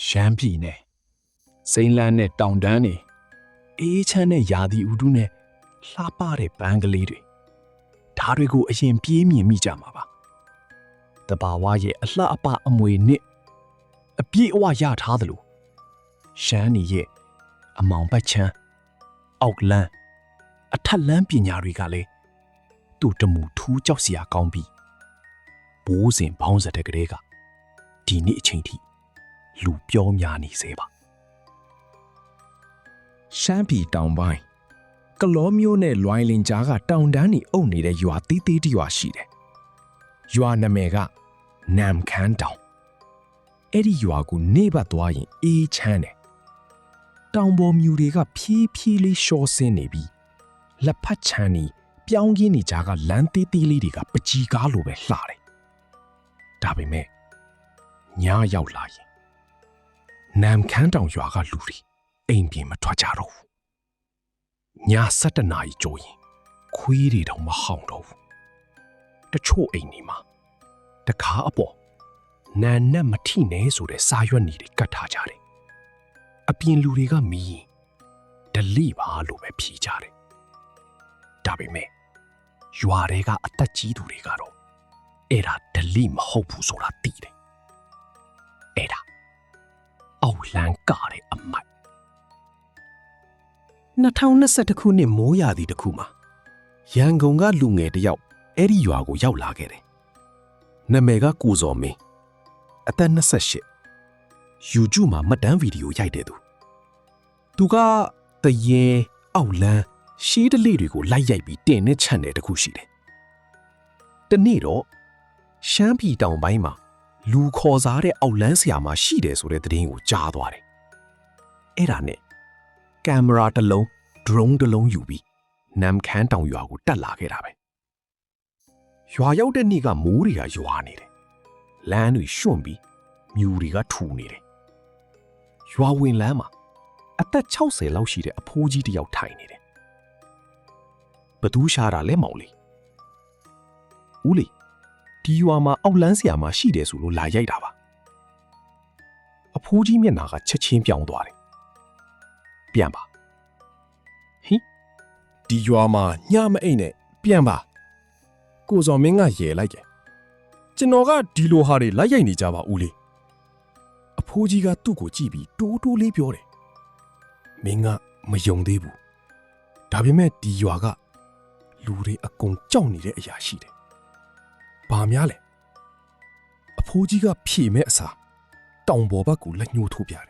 ရှမ်းပြည်နယ်စိမ့်လန်းနဲ့တောင်တန်းတွေအေးချမ်းတဲ့ရာသီဥတုနဲ့လှပတဲ့ပန်းကလေးတွေဒါတွေကိုအရင်ပြေးမြင်မိကြမှာပါတဘာဝရဲ့အလှအပအမွေနဲ့အပြည့်အဝရထားသလိုရှမ်းနီရဲ့အမောင်ပတ်ချမ်းအောက်လန်းအထက်လန်းပညာတွေကလည်းတူတမူထူးကြောက်စရာကောင်းပြီးဘိုးစဉ်ဘောင်းစတဲ့ကလေးကဒီနေ့အချိန်ထိလူပြောများနေစေပါရှမ်းပြည်တောင်ပိုင်းကလောမျိုးနဲ့လွိုင်းလင်ကြားကတောင်တန်းကြီးအုပ်နေတဲ့ရွာသေးသေးတရွာရှိတယ်။ရွာနာမည်ကနမ်ခမ်းတောင်အဲ့ဒီရွာကိုနေပတ်သွားရင်အေးချမ်းတယ်။တောင်ပေါ်မြူတွေကဖြည်းဖြည်းလေးရှော့ဆင်းနေပြီးလက်ဖက်ချမ်းကြီးပြောင်းကင်းနေကြကလမ်းသေးသေးလေးတွေကပကြီးကားလိုပဲလှတယ်။ဒါပေမဲ့ညရောက်လာရင်နမ်ခမ်းတောင်ရွာကလူတွေအိမ်ပြင်မထွက်ကြတော့ဘူးည7 နာရီကျော်ရင်ခွေးတွေတော့မဟောင်တော့ဘူးတချို့အိမ်တွေမှာတကားအပေါ်နန်နဲ့မထိနဲ့ဆိုတဲ့စာရွက်နေတွေကတ်ထားကြတယ်အပြင်လူတွေကမီးရင်ဒလိပါလို့ပဲဖြေကြတယ်ဒါပေမဲ့ရွာတွေကအသက်ကြီးသူတွေကတော့အဲ့ဒါဒလိမဟုတ်ဘူးဆိုတာသိတယ်အဲ့ဒါအောက်လန်းကားတဲ့အမိုက်2021ခုနှစ်မိုးရာသီတစ်ခုမှာရန်ကုန်ကလူငယ်တစ်ယောက်အဲ့ဒီရွာကိုရောက်လာခဲ့တယ်။နာမည်ကကိုဇော်မင်းအသက်28 YouTube မှာမှတ်တမ်းဗီဒီယိုရိုက်တဲ့သူ။သူကတရေအောက်လန်းရှေးတလေးတွေကိုလိုက်ရိုက်ပြီးတင်နဲ့ချန်တယ်တခုရှိတယ်။တနေ့တော့ရှမ်းပြည်တောင်ပိုင်းမှာလူခေါ်စားတဲ့အောက်လန်းဆရာမရှိတယ်ဆိုတဲ့သတင်းကိုကြားသွားတယ်။အဲ့ဒါနဲ့ကင်မရာတစ်လုံး drone တစ်လုံးယူပြီးနမ်ခမ်းတောင်ရွာကိုတက်လာခဲ့တာပဲရွာရောက်တဲ့နေ့ကမိုးတွေကရွာနေတယ်လမ်းတွေရွှွန့်ပြီးမြူတွေကထူနေတယ်ရွာဝင်လမ်းမှာအသက်60လောက်ရှိတဲ့အဖိုးကြီးတစ်ယောက်ထိုင်နေတယ်ဘသူရှာတာလဲမောင်လေးဦးလေးဒီရွာမှာအောက်လန်းဆရာမရှိတယ်ဆိုလို့လာရိုက်တာပါအဖိုးကြီးမျက်နှာကချက်ချင်းပြောင်းသွားတယ်ပြန်ပါဟင်ဒီရွာမှာညမအိတ်နဲ့ပြန်ပါကိုဇော်မင်းကရေလိုက်တယ်ကျွန်တော်ကဒီလိုဟာတွေလိုက်ရိုက်နေကြပါဦးလေးအဖိုးကြီးကသူ့ကိုကြည့်ပြီးတိုးတိုးလေးပြောတယ်မင်းကမယုံသေးဘူးဒါပေမဲ့ဒီရွာကလူတွေအကုန်ကြောက်နေတဲ့အရာရှိတယ်ဘာများလဲအဖိုးကြီးကဖြေမဲ့အစားတောင်ပေါ်ဘက်ကိုလက်ညှိုးထိုးပြတယ်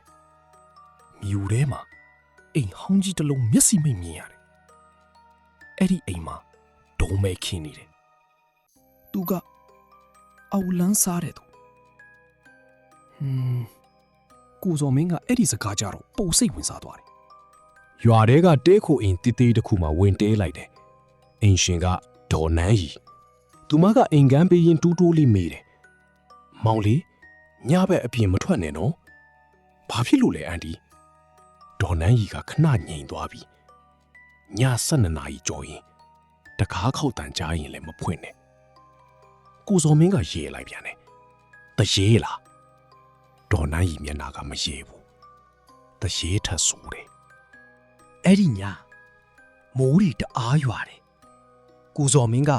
မြူထဲမှာအိမ်ဟောင်းကြီးတစ်လုံးမျက်စိမိတ်မြင်ရတယ်။အဲ့ဒီအိမ်မှာဒုံးမဲခင်းနေတယ်။သူကအောက်လန်းစားတယ်သူ။ကိုဇော်မင်းကအဲ့ဒီစကားကြတော့ပုံစိတ်ဝင်စားသွားတယ်။ရွာထဲကတဲခိုအိမ်တေးသေးတစ်ခုမှာဝင်တဲလိုက်တယ်။အိမ်ရှင်ကဒေါ်နန်းရီ။သူမကအိမ်ကန်းပေးရင်တူးတိုးလေးမေးတယ်။မောင်လေးညဘက်အပြင်မထွက်နဲ့နော်။ဘာဖြစ်လို့လဲအန်တီ။ဒေါ်နန်းကြီးကခဏငြိမ်သွားပြီည12 နာရီကျော်ရင်တကားခောက်တန်ကြားရင်လည်းမဖွင့်နဲ့ကိုဇော်မင်းကရေလိုက်ပြန်တယ်တရေလားဒေါ်နန်းကြီးမျက်နှာကမရေဘူးတရေထဆူတယ်အဲ့ဒီညမိုးရီတအားရွာတယ်ကိုဇော်မင်းက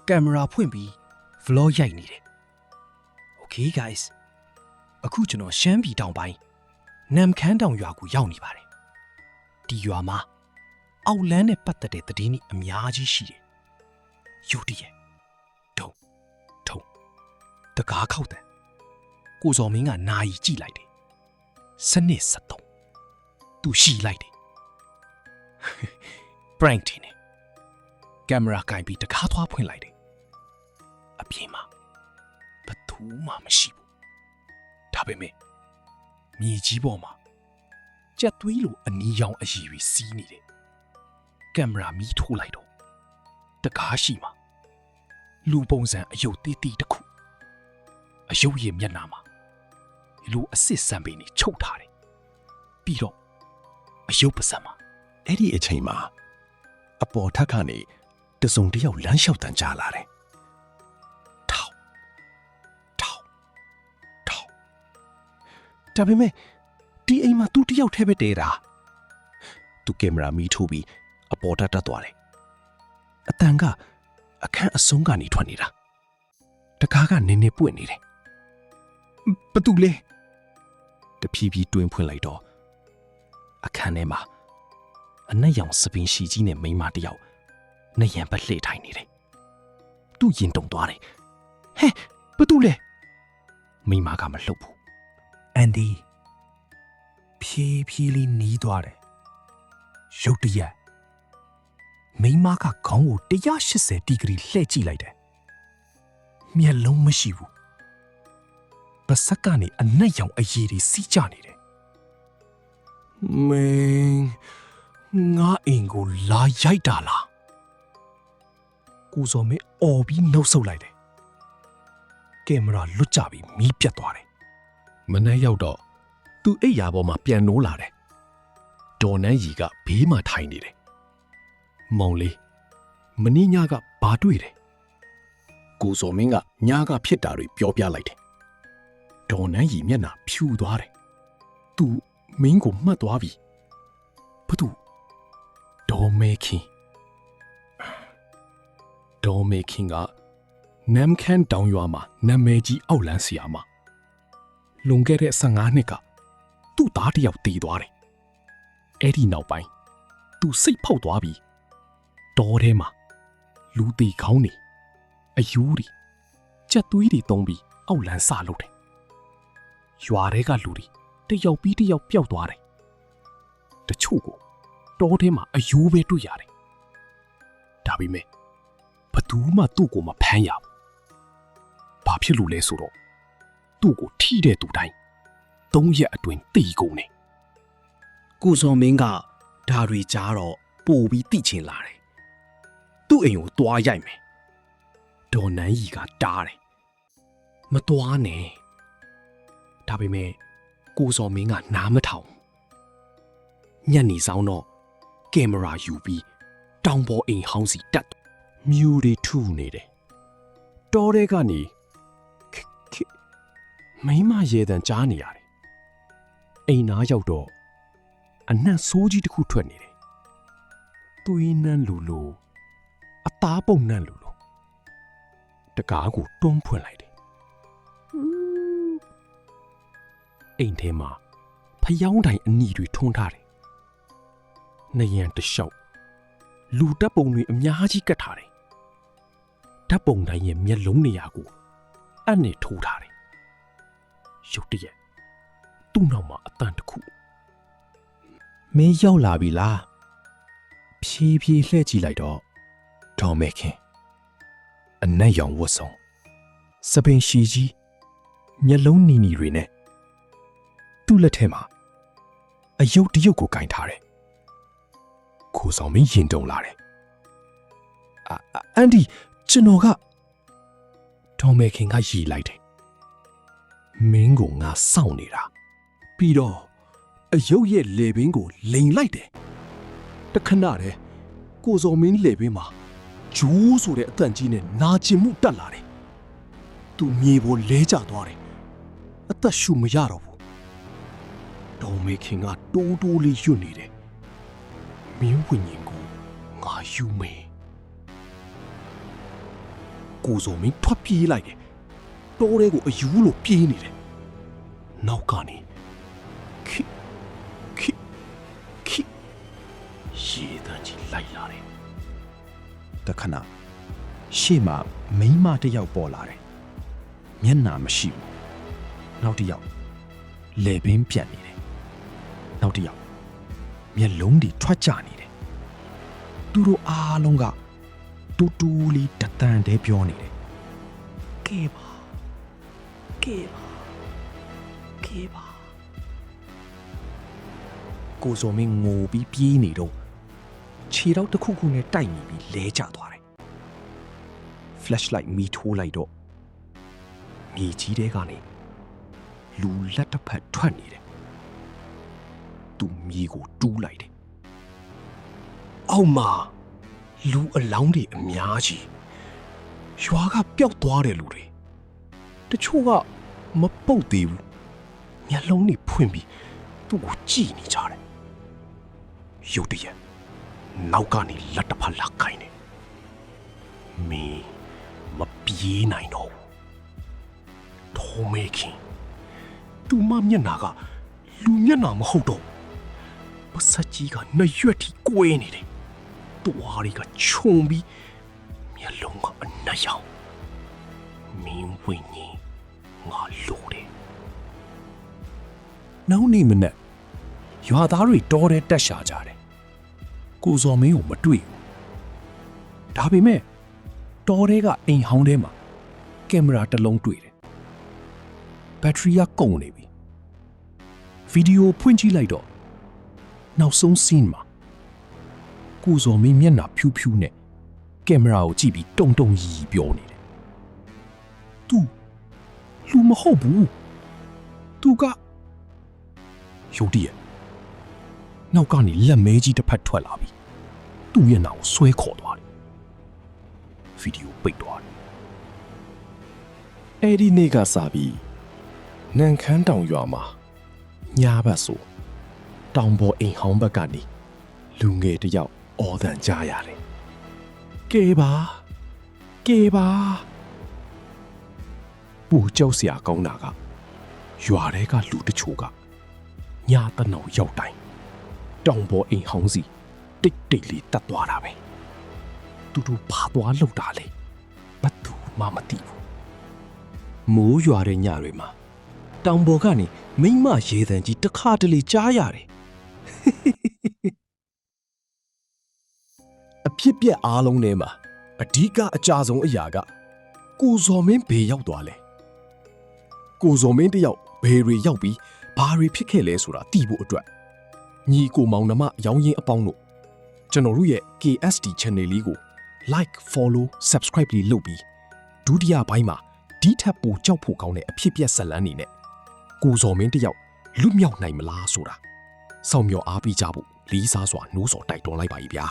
ကင်မရာဖွင့်ပြီး vlog ရိုက်နေတယ် Okay guys အခုကျွန်တော်ရှမ်းပြည်တောင်ပိုင်းနမ်ခမ်းတောင်ရွာကိုရောက်နေပါတယ်ဒီရွာမှာအောက်လန်းနဲ့ပတ်သက်တဲ့သတင်းတွေအများကြီးရှိတယ်ယူတည်ရဲ့ထုံတကားခောက်တယ်ကိုဇော်မင်းကနာယီကြည့်လိုက်တယ်စနစ်73သူရှိလိုက်တယ် prank တင်နေကင်မရာကင်ပြီးတကားသွားဖွင့်လိုက်တယ်အပြင်မှာဘယ်သူမှမရှိဘူးဒါပေမဲ့မြေကြီးပေါ်မှာကြက်သွေးလိုအနီးရောင်အရည်တွေစီးနေတယ်ကင်မရာမီးထိုးလိုက်တော့တကားရှိမှာလူပုံစံအယုတ်သေးသေးတစ်ခုအယုတ်ရဲ့မျက်နှာမှာလူအစ်စ်စံပေနေချုပ်ထားတယ်ပြီးတော့အယုတ်ပါစံမှာအဲ့ဒီအချိန်မှာအပေါ်ထက်ကနေတစုံတစ်ယောက်လမ်းလျှောက်တန်ကြားလာတယ်ထောက် ဒါပေမဲ့ဒီအိမ်မှာသူတယောက်တည်းပဲတည်တာသူကင်မရာမီးထိုးပြီးအပေါ်တက်သွားတယ်အတန်ကအခန်းအဆုံးကနေထွက်နေတာတကားကနင်းနေပွင့်နေတယ်ဘသူလဲတဖြည်းဖြည်းတွင်ဖွင့်လိုက်တော့အခန်းထဲမှာအနက်ရောင်စပင်ရှီကြီးနဲ့မိန်းမတယောက်နယံပလှည့်ထိုင်နေတယ်သူရင်တုံသွားတယ်ဟဲ့ဘသူလဲမိန်းမကမလှုပ်ဘူးအန်ဒီဖြည်းဖြည်းလေးနီးသွားတယ်ရုတ်တရက်မိန်းမကခေါင်းကို180ဒီဂရီလှည့်ကြည့်လိုက်တယ်မျက်လုံးမရှိဘူးပါစက်ကနေအနက်ရောင်အရည်တွေစီးကျနေတယ်မင်းငါအိမ်ကိုလာရိုက်တာလားကိုစော်မင်းအော်ပြီးနှုတ်ဆက်လိုက်တယ်ကင်မရာလွတ်ကျပြီးမီးပြတ်သွားတယ်မနေ့ရောက်တော့သူအိပ်ယာပေါ်မှာပြန်နိုးလာတယ်ဒေါ်နန်းရီကဘေးမှာထိုင်နေတယ်မောင်လေးမင်းညကဘာတွေ့တယ်ကိုစော်မင်းကညကဖြစ်တာတွေပြောပြလိုက်တယ်ဒေါ်နန်းရီမျက်နှာဖြူသွားတယ်သူမင်းကိုမှတ်သွားပြီဘာသူဒေါ်မေခင်ကနမ်ခန်တောင်ရွာမှာနာမည်ကြီးအောက်လန်းဆရာမလွန်ခဲ့တဲ့15နှစ်ကသူ့သားတစ်ယောက်တည်သွားတယ်အဲ့ဒီနောက်ပိုင်းသူစိတ်ဖောက်သွားပြီးတောထဲမှာလူတီခေါင်းနေအယူတွေကြက်သွေးတွေတုံးပြီးအောက်လန်းစလုပ်တယ်ရွာတွေကလူတွေတယောက်ပြီးတယောက်ပျောက်သွားတယ်တချို့ကိုတောထဲမှာအယူပဲတွေ့ရတယ်ဒါပေမဲ့ဘသူမှသူ့ကိုမဖမ်းရဘူးဘာဖြစ်လို့လဲဆိုတော့သူ့ကိုထိတဲ့သူတိုင်း3ရက်အတွင်းတေကုန်တယ်ကိုစော်မင်းကဓာတွေကြားတော့ပို့ပြီးတိချင်လာတယ်သူ့အိမ်ကိုတွားရိုက်မယ်ဒေါ်နန်းရီကတားတယ်မတွားနဲ့ဒါပေမဲ့ကိုစော်မင်းကနားမထောင်ညနေဆောင်တော့ကင်မရာယူပြီးတောင်ပေါ်အိမ်ဟောင်းစီတက်မြူတွေထူနေတယ်တောထဲကနေမိမရေတံကြားနေရတယ်အိမ်သားရောက်တော့အနှံ့ဆိုးကြီးတစ်ခုထွက်နေတယ်သွေးနှမ်းလိုအသားပုံနှမ်းလိုတကားကိုတွန်းဖွင့်လိုက်တယ်အိမ်ထဲမှာဖျောင်းတိုင်အနီတွေထွန်းထားတယ်နယံတလျှောက်လူတပ်ပုံတွေအများကြီးကတ်ထားတယ်ဓာတ်ပုံတိုင်းရဲ့မျက်လုံးနေရာကိုအပ်နဲ့ထိုးထားတယ်ရုတ်တရက်သူ့နောက်မှာအတန်တစ်ခုမင်းရောက်လာပြီလားဖြည်းဖြည်းလှည့်ကြည့်လိုက်တော့ဒေါ်မဲခင်အနက်ရောင်ဝတ်ဆောင်စပင်ရှီကြီးမျက်လုံးနီနီတွေနဲ့သူ့လက်ထဲမှာအယုတ်တရုတ်ကိုကင်ထားတယ်ကိုဆောင်မင်းရင်တုံလာတယ်အန်ဒီကျွန်တော်ကဒေါ်မဲခင်ကရီလိုက်တယ်မင်းကငါစောင့်နေတာပြီးတော့အယုတ်ရဲ့လေပင်ကိုလိန်လိုက်တယ်တခဏတည်းကိုစော်မင်းလေပင်မှာဂျိုးဆိုတဲ့အတန်ကြီးနဲ့နာကျင်မှုတက်လာတယ်သူမြေပေါ်လဲကျသွားတယ်အသက်ရှူမရတော့ဘူးဒေါ်မဲခင်ကတိုးတိုးလေးရွတ်နေတယ်မင်းဝိညာဉ်ကိုငါယူမယ်ကိုစော်မင်းထွက်ပြေးလိုက်တယ်တိုးတဲ့ကိုအယူလို့ပြေးနေတယ်နောက်ကနေခိရေတန်းကြီးလိုက်လာတယ်တခဏရှေ့မှာမိန်းမတစ်ယောက်ပေါ်လာတယ်မျက်နှာမရှိဘူးနောက်တစ်ယောက်လေပင်ပြတ်နေတယ်နောက်တစ်ယောက်မျက်လုံးတွေထွက်ကျနေတယ်သူတို့အားလုံးကတူတူလေးတတန်တည်းပြောနေတယ်ကဲပါကိုစော်မင်းငိုပြီးပြေးနေတော့ခြေထောက်တစ်ခုခုနဲ့တိုက်မိပြီးလဲကျသွားတယ် flashlight မီးထိုးလိုက်တော့မြေကြီးတဲကနေလူလက်တစ်ဖက်ထွက်နေတယ်သူမြေကိုတူးလိုက်တယ်အောက်မှာလူအလောင်းတွေအများကြီးရွာကပျောက်သွားတယ်လူတွေတချို့ကမပုတ်သေးဘူး မျက်လုံးတွေဖွင့်ပြီးသူ့ကိုကြည့်နေကြတယ်ရုတ်တရက်နောက်ကနေလက်တစ်ဖက်လာခိုင်းတယ်မင်းမပြေးနိုင်တော့ထိုးမေခင်သူမမျက်နာကလူမျက်နာမဟုတ်တော့ပစက်ကြီးကနှရွက်ထိကွဲနေတယ်တွားတွေကခြုံပြီးမျက်လုံးကအနက်ရောင်မင်းဝိညာဉ်ငါလိုတယ်နောက်နေ့မနက်ရွာသားတွေတောထဲတက်ရှာကြတယ်ကိုဇော်မင်းကိုမတွေ့ဘူးဒါပေမဲ့တောထဲကအိမ်ဟောင်းထဲမှာကင်မရာတစ်လုံးတွေ့တယ်ဘက်ထရီကကုန်နေပြီဗီဒီယိုဖွင့်ကြည့်လိုက်တော့နောက်ဆုံးစီးမှာကိုဇော်မင်းမျက်နှာဖြူးဖြူးနဲ့ကင်မရာကိုကြည့်ပြီးတုံတုံရီပြောနေတယ်သူလူမဟုတ်ဘူးသူကရုတ်တရက်နောက်ကနေလက်မဲကြီးတစ်ဖက်ထွက်လာပြီးသူ့ရဲ့နာကိုဆွဲခေါ်သွားတယ်ဗီဒီယိုပိတ်သွားတယ်အဲ့ဒီနေ့ကစပြီးနန်ခမ်းတောင်ရွာမှာညာဘက်ဆိုတောင်ပေါ်အိမ်ဟောင်းဘက်ကနေလူငယ်တစ်ယောက်အော်သံကြားရတယ်ကဲပါပူကြောက်စရာကောင်းတာကရွာထဲကလူတချို့ကညာတနောင်ရောက်တိုင်းတောင်ပေါ်အိမ်ဟောင်းစီတိတ်တိတ်လေးတက်သွားတာပဲသူတို့ဘာသွားလှုပ်တာလဲဘယ်သူမှမသိဘူးမိုးရွာတဲ့ညတွေမှာတောင်ပေါ်ကနေမိမရေတံကြီးတစ်ခါတလေကြားရတယ်အဖြစ်ပြက်အားလုံးထဲမှာအဓိကအကြဆုံးအရာကကိုဇော်မင်းဘေးရောက်သွားလဲကိုဇော်မင်းတယောက်ဘေးတွေရောက်ပြီးဘာတွေဖြစ်ခဲ့လဲဆိုတာသိဖို့အတွက်ညီကိုမောင်နှမရောင်းရင်အပေါင်းတို့ကျွန်တော်တို့ရဲ့ KSD channel လေးကို like follow subscribe လေးလုပ်ပြီးဒုတိယပိုင်းမှာဒီထက်ပိုကြောက်ဖို့ကောင်းတဲ့အဖြစ်ပြက်ဇာတ်လမ်းနေနဲ့ကိုဇော်မင်းတယောက်လွတ်မြောက်နိုင်မလားဆိုတာစောင့်မျှော်အားပေးကြဖို့လေးစားစွာနှိုးဆော်တိုက်တွန်းလိုက်ပါ E ဗျာ